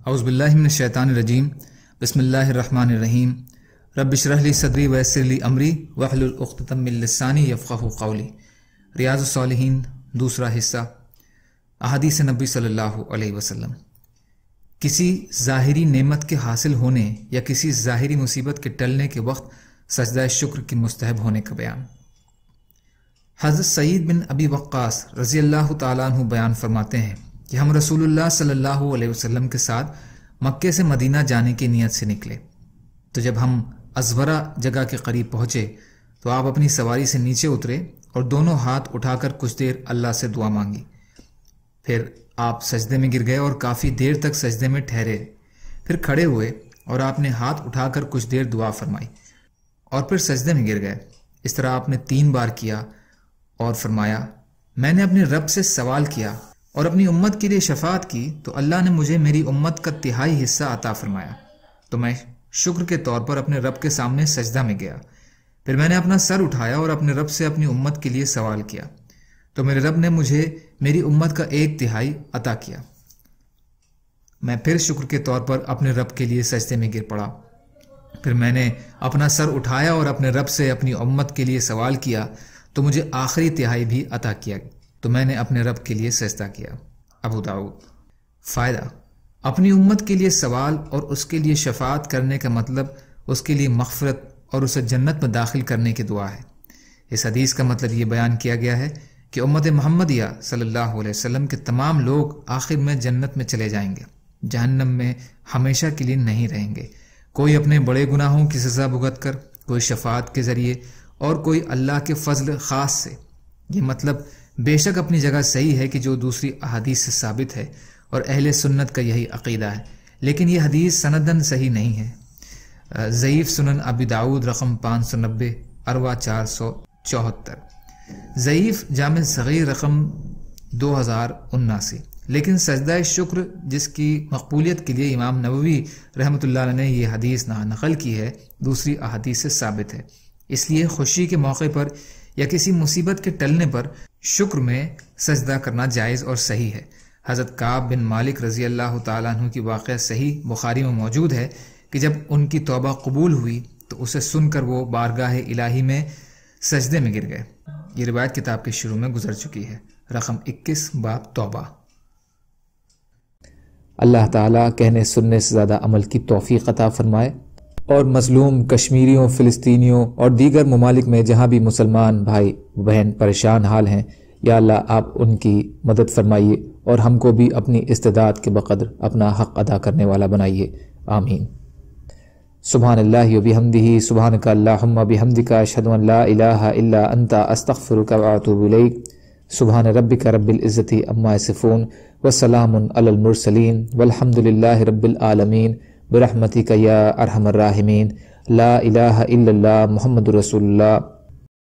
اعوذ باللہ من الشیطان الرجیم بسم اللہ الرحمن الرحیم رب اشرح لی صدری ویسر لی امری واحلل عقدۃ من لسانی یفقہوا قولی۔ ریاض الصالحین دوسرا حصہ، احادیث نبی صلی اللہ علیہ وسلم۔ کسی ظاہری نعمت کے حاصل ہونے یا کسی ظاہری مصیبت کے ٹلنے کے وقت سجدہ شکر کے مستحب ہونے کا بیان۔ حضرت سعید بن ابی وقاص رضی اللہ تعالیٰ عنہ بیان فرماتے ہیں کہ ہم رسول اللہ صلی اللہ علیہ وسلم کے ساتھ مکے سے مدینہ جانے کی نیت سے نکلے، تو جب ہم ازورہ جگہ کے قریب پہنچے تو آپ اپنی سواری سے نیچے اترے اور دونوں ہاتھ اٹھا کر کچھ دیر اللہ سے دعا مانگی۔ پھر آپ سجدے میں گر گئے اور کافی دیر تک سجدے میں ٹھہرے، پھر کھڑے ہوئے اور آپ نے ہاتھ اٹھا کر کچھ دیر دعا فرمائی اور پھر سجدے میں گر گئے۔ اس طرح آپ نے 3 بار کیا اور فرمایا، میں نے اپنے رب سے سوال کیا اور اپنی امت کے لیے شفاعت کی تو اللہ نے مجھے میری امت کا 1/3 حصہ عطا فرمایا، تو میں شکر کے طور پر اپنے رب کے سامنے سجدہ میں گیا۔ پھر میں نے اپنا سر اٹھایا اور اپنے رب سے اپنی امت کے لیے سوال کیا تو میرے رب نے مجھے میری امت کا 1/3 عطا کیا۔ میں پھر شکر کے طور پر اپنے رب کے لیے سجدے میں گر پڑا۔ پھر میں نے اپنا سر اٹھایا اور اپنے رب سے اپنی امت کے لیے سوال کیا تو مجھے آخری 1/3 بھی عطا کیا، تو میں نے اپنے رب کے لیے سجدہ کیا۔ ابو داؤد۔ فائدہ: اپنی امت کے لیے سوال اور اس کے لیے شفاعت کرنے کا مطلب اس کے لیے مغفرت اور اسے جنت میں داخل کرنے کی دعا ہے۔ اس حدیث کا مطلب یہ بیان کیا گیا ہے کہ امت محمدیہ صلی اللہ علیہ وسلم کے تمام لوگ آخر میں جنت میں چلے جائیں گے، جہنم میں ہمیشہ کے لیے نہیں رہیں گے۔ کوئی اپنے بڑے گناہوں کی سزا بھگت کر، کوئی شفاعت کے ذریعے اور کوئی اللہ کے فضل خاص سے۔ یہ مطلب بے شک اپنی جگہ صحیح ہے کہ جو دوسری احادیث سے ثابت ہے اور اہل سنت کا یہی عقیدہ ہے، لیکن یہ حدیث سندن صحیح نہیں ہے۔ ضعیف سنن ابی داؤد رقم 590، اروا 474، ضعیف جامع صغیر رقم 2079۔ لیکن سجدہ شکر جس کی مقبولیت کے لیے امام نووی رحمۃ اللہ علیہ نے یہ حدیث نقل کی ہے، دوسری احادیث سے ثابت ہے۔ اس لیے خوشی کے موقع پر یا کسی مصیبت کے ٹلنے پر شکر میں سجدہ کرنا جائز اور صحیح ہے۔ حضرت کعب بن مالک رضی اللہ تعالیٰ عنہ کی واقعہ صحیح بخاری میں موجود ہے کہ جب ان کی توبہ قبول ہوئی تو اسے سن کر وہ بارگاہ الہی میں سجدے میں گر گئے۔ یہ روایت کتاب کے شروع میں گزر چکی ہے، رقم 21 باب توبہ۔ اللہ تعالیٰ کہنے سننے سے زیادہ عمل کی توفیق عطا فرمائے، اور مظلوم کشمیریوں، فلسطینیوں اور دیگر ممالک میں جہاں بھی مسلمان بھائی بہن پریشان حال ہیں، یا اللہ آپ ان کی مدد فرمائیے اور ہم کو بھی اپنی استعداد کے بقدر اپنا حق ادا کرنے والا بنائیے، آمین۔ سبحان اللہ و بحمدہ، سبحانک اللہم بحمدک، اشہد ان لا الہ الا انت، استغفرک و اتوب الیک۔ سبحان ربک رب العزت عما یصفون، وسلام علی المرسلین، والحمد للہ رب العالمین، برحمتک یا ارحم الراحمین۔ لا الہ الا اللہ محمد رسول اللہ۔